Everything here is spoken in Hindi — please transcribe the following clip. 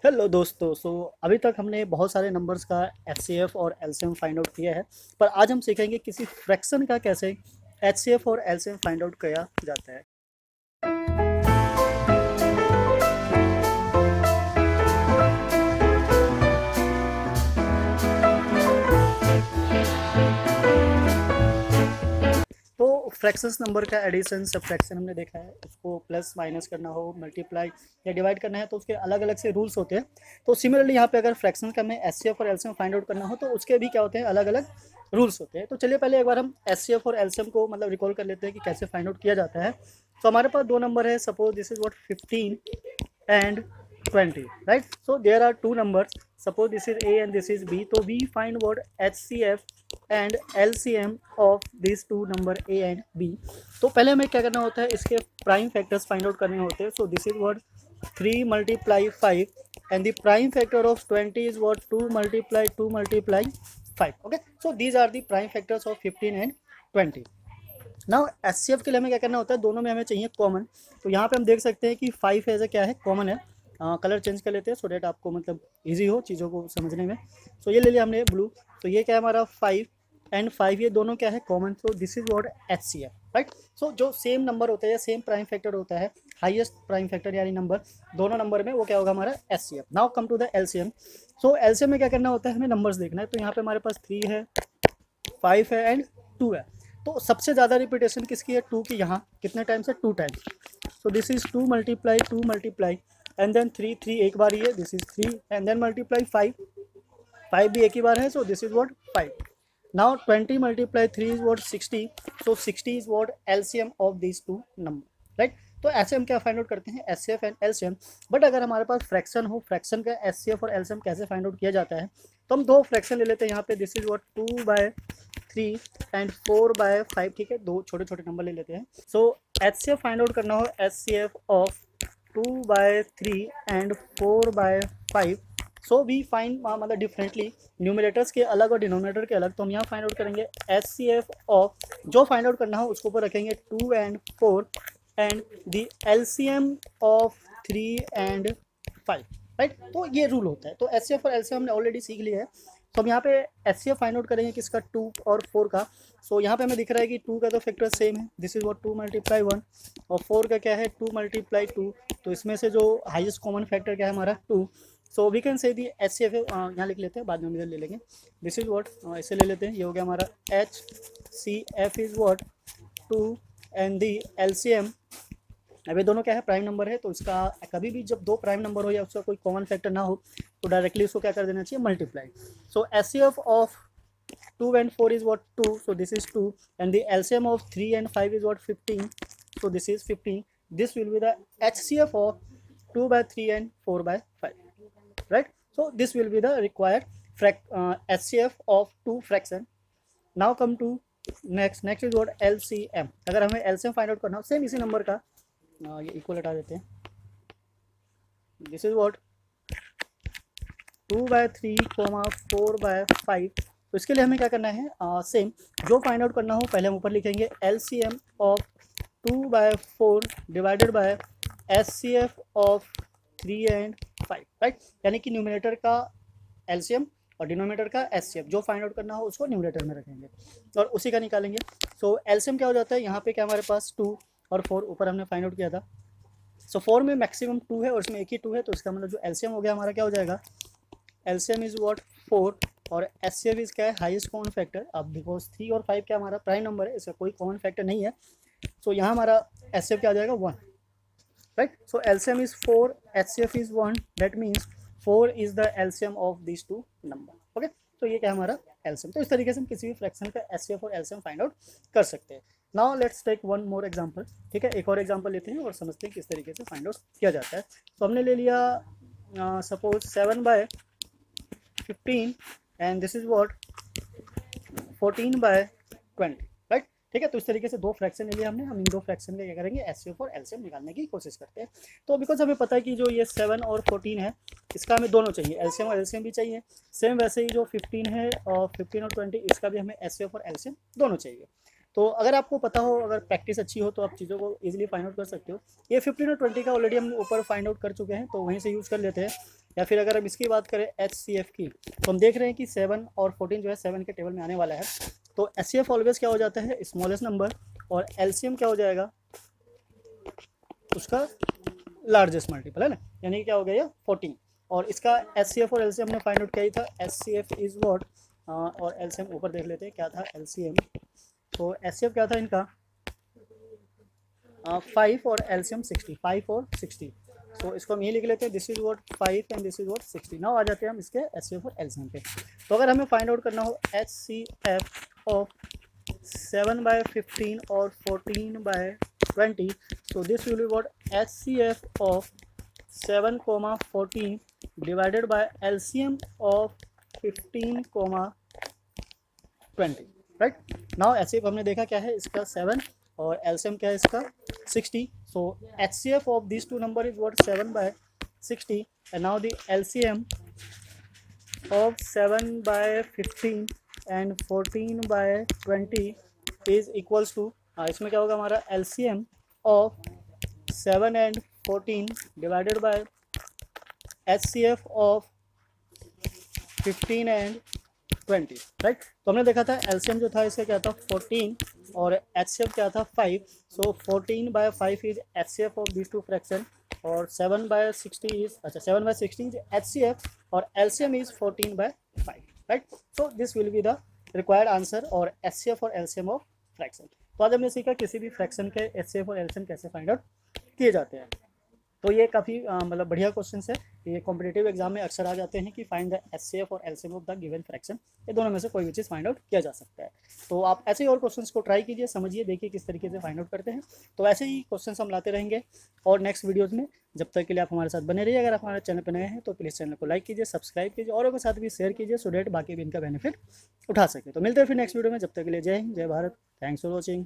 हेलो दोस्तों। अभी तक हमने बहुत सारे नंबर्स का एचसीएफ और एलसीएम फाइंड आउट किया है, पर आज हम सीखेंगे किसी फ्रैक्शन का कैसे एचसीएफ और एलसीएम फाइंड आउट किया जाता है। तो फ्रैक्शंस नंबर का एडिशन सब्ट्रैक्शन हमने देखा है, उसको प्लस माइनस करना हो, मल्टीप्लाई या डिवाइड करना है तो उसके अलग अलग से रूल्स होते हैं। तो सिमिलरली यहाँ पे अगर फ्रैक्शन का हमें एचसीएफ और एलसीएम फाइंड आउट करना हो तो उसके भी क्या होते हैं, अलग अलग रूल्स होते हैं। तो चलिए पहले एक बार हम एचसीएफ और एलसीएम को मतलब रिकॉल कर लेते हैं कि कैसे फाइंड आउट किया जाता है। तो हमारे पास दो नंबर है, suppose this is what 15 and 20, right? So there are two numbers, suppose this is a and this is b, so we find what HCF and LCM of these two number a and b। तो पहले हमें क्या करना होता है, इसके प्राइम फैक्टर्स फाइंड आउट करने होते हैं। सो this is what 3 multiply 5 and the prime factor of 20 is what 2 multiply 2 multiply 5। okay, so these are the prime factors of 15 and 20। Now HCF के लिए हमें क्या करना होता है, दोनों में हमें चाहिए कॉमन। तो यहाँ पे हम देख सकते हैं कि 5 एज ए क्या है, कॉमन है। कलर चेंज कर लेते हैं सो डेट आपको मतलब इजी हो चीज़ों को समझने में। सो ये ले लिया हमने ब्लू। तो ये क्या है हमारा 5 एंड 5, ये दोनों क्या है common. So this is what HCF, right. So जो सेम नंबर होता है या सेम प्राइम फैक्टर होता है, हाईएस्ट प्राइम फैक्टर यानी नंबर दोनों नंबर में, वो क्या होगा हमारा HCF. Now come to the LCM. So LCM में क्या करना होता है, हमें नंबर्स देखना है। तो यहाँ पे हमारे पास 3 है, 5 है एंड 2 है। तो सबसे ज़्यादा रिपीटेशन किसकी है, 2 की। यहाँ कितने टाइम्स है, 2 times. So this is 2 multiply 2 multiply and then 3 3 एक बार ही है, this is 3 and then multiply 5 5 भी एक ही बार है। So this is what 5। Now 20 multiply 3 is what 60। So 60 is what LCM of this two number, right. तो ऐसे हम क्या फाइंड आउट करते हैं, एचसीएफ एंड एलसीएम। बट अगर हमारे पास फ्रैक्शन हो, फ्रैक्शन का एचसीएफ और एलसीएम कैसे फाइंड आउट किया जाता है, तो हम दो फ्रैक्शन ले लेते हैं यहाँ पे। दिस इज व्हाट 2/3 एंड 4/5, ठीक है, दो छोटे छोटे नंबर ले लेते हैं। सो एचसीएफ फाइंड आउट करना हो, HCF of 2/3 and 4/5। So we find मतलब डिफरेंटली, न्यूमिनेटर्स के अलग और डिनोमिनेटर के अलग। तो हम यहाँ फाइंड आउट करेंगे एचसीएफ ऑफ, जो फाइंड आउट करना हो उसके ऊपर रखेंगे 2 and 4 and the LCM of 3 and 5, right. तो ये रूल होता है। तो एचसीएफ और एलसीएम हमने ऑलरेडी सीख लिया है। तो हम यहाँ पे एचसीएफ फाइंड आउट करेंगे किसका, 2 और 4 का। सो यहाँ पे हमें दिख रहा है कि 2 का तो फैक्टर सेम है, दिस इज व्हाट 2 मल्टीप्लाई 1, और 4 का क्या है 2 मल्टीप्लाई 2। तो इसमें से जो हाईएस्ट कॉमन फैक्टर क्या है हमारा 2। So we can say the HCF, यहाँ लिख लेते हैं, बाद में हम इधर ले लेंगे। दिस इज व्हाट, ऐसे ले लेते हैं, ये हो गया हमारा HCF is what 2 and the LCM. अब ये दोनों क्या है, प्राइम नंबर है। तो इसका कभी भी जब दो प्राइम नंबर हो या उसका कोई कॉमन फैक्टर ना हो तो डायरेक्टली उसको क्या कर देना चाहिए, multiply. So HCF of 2 and 4 is what 2, so this is 2 and the LCM of 3 and 5 is what 15, so this is 15। this will be the HCF of 2/3 and 4/5, right। so this will be the required HCF of two fraction। now come to next is what LCM। अगर हमें LCM फाइंड आउट करना हो, सेम इसी नंबर का, ये इक्वल हटा देते हैं। This is what 2/3, 4/5। तो इसके लिए हमें क्या करना है, सेम जो फाइंड आउट करना हो पहले हम ऊपर लिखेंगे LCM of 2/4 divided by HCF of 3 and 5, right. यानी कि न्यूमिनेटर का LCM और डिनोमिनेटर का HCF, जो फाइंड आउट करना हो उसको न्यूमिनेटर में रखेंगे और उसी का निकालेंगे। सो LCM क्या हो जाता है, यहाँ पे क्या हमारे पास 2 और 4 ऊपर हमने फाइंड आउट किया था। सो 4 में मैक्सिमम 2 है और इसमें एक ही 2 है, तो इसका मतलब जो LCM हो गया हमारा क्या हो जाएगा, LCM इज व्हाट 4 और HCF इज क्या है, हाईएस्ट कॉमन फैक्टर। अब बिकॉज 3 और 5 क्या हमारा प्राइम नंबर है, इसका कोई कॉमन फैक्टर नहीं है। सो यहाँ हमारा HCF क्या आ जाएगा 1, right. So LCM is 4, HCF is 1, that means 4 is the LCM of this two number. Okay, तो ये क्या हमारा LCM। तो इस तरीके से हम किसी भी फ्रैक्शन का HCF और LCM फाइंड आउट कर सकते हैं। Now let's take one more example, ठीक है, एक और एग्जांपल लेते हैं और समझते हैं किस तरीके से फाइंड आउट किया जाता है। तो हमने ले लिया suppose 7/15 and this is what 14/20, right. ठीक है, तो इस तरीके से दो फ्रैक्शन ले लिया हमने। हम इन दो फ्रैक्शन का क्या करेंगे, एचसीएफ और एलसीएम निकालने की कोशिश करते हैं। तो बिकॉज हमें पता है कि जो ये 7 और 14 है, इसका हमें दोनों चाहिए, एलसीएम और एलसीएम भी चाहिए। सेम वैसे ही जो 15 है और 15 और 20, इसका भी हमें एचसीएफ और एलसीएम दोनों चाहिए। तो अगर आपको पता हो, अगर प्रैक्टिस अच्छी हो, तो आप चीज़ों को इजीली फाइंड आउट कर सकते हो। ये 15 और 20 का ऑलरेडी हम ऊपर फाइंड आउट कर चुके हैं, तो वहीं से यूज़ कर लेते हैं। या फिर अगर हम इसकी बात करें HCF की, तो हम देख रहे हैं कि 7 और 14 जो है 7 के टेबल में आने वाला है। तो HCF ऑलवेज क्या हो जाता है, स्मॉलेस्ट नंबर, और LCM क्या हो जाएगा, उसका लार्जेस्ट मल्टीपल, है ना, यानी क्या हो गया 14। और इसका HCF और LCM हमने फाइंड आउट किया ही था। HCF इज व्हाट, और LCM ऊपर देख लेते हैं क्या था LCM। तो HCF क्या था इनका 5 और LCM 60, 5 और 60। तो इसको हम ये लिख लेते हैं, this is what 5 and this is what 60। Now आ जाते हैं हम इसके HCF और LCM पे। तो अगर हमें फाइंड आउट करना हो HCF ऑफ 7/15 और 14/20, so this will be what HCF of 7, 14 divided by LCM of 15, 20, right. Now HCF हमने देखा क्या है इसका 7 और LCM क्या है इसका 60। सो HCF of these two number is what 7/60, and now the LCM of 7/15 and 14/20 is equals to, इसमें क्या होगा हमारा LCM of 7 and 14 divided by HCF of 15 and 20, right. तो हमने देखा था LCM जो था इसका क्या था 14 और HCF क्या था 5। So 14/5 is HCF of this two fraction, और 7/60 इज, अच्छा 7/60 इज HCF, और LCM is 14/5, right. So this will be the required answer और HCF और LCM ऑफ फ्रैक्शन। तो आज हमने सीखा किसी भी फ्रैक्शन के HCF और LCM कैसे फाइंड आउट किए जाते हैं। तो ये काफ़ी मतलब बढ़िया क्वेश्चन है, ये कॉम्पिटेटिव एग्जाम में अक्सर आ जाते हैं कि फाइंड द HCF और LCM of the given fraction, ये दोनों में से कोई भी चीज़ फाइंड आउट किया जा सकता है। तो आप ऐसे ही और क्वेश्चंस को ट्राई कीजिए, समझिए, देखिए किस तरीके से फाइंड आउट करते हैं। तो ऐसे ही क्वेश्चंस हम लाते रहेंगे और नेक्स्ट वीडियोज़ में। जब तक के लिए आप हमारे साथ बने रहिए। अगर आप हमारे चैनल पर नए हैं तो प्लीज़ चैनल को लाइक कीजिए, सब्सक्राइब कीजिए, औरों के साथ भी शेयर कीजिए, सो डेट बाकी भी इनका बेनिफिट उठा सके। तो मिलते हैं फिर नेक्स्ट वीडियो में, जब तक के लिए जय हिंद, जय भारत, थैंक्स फॉर वॉचिंग।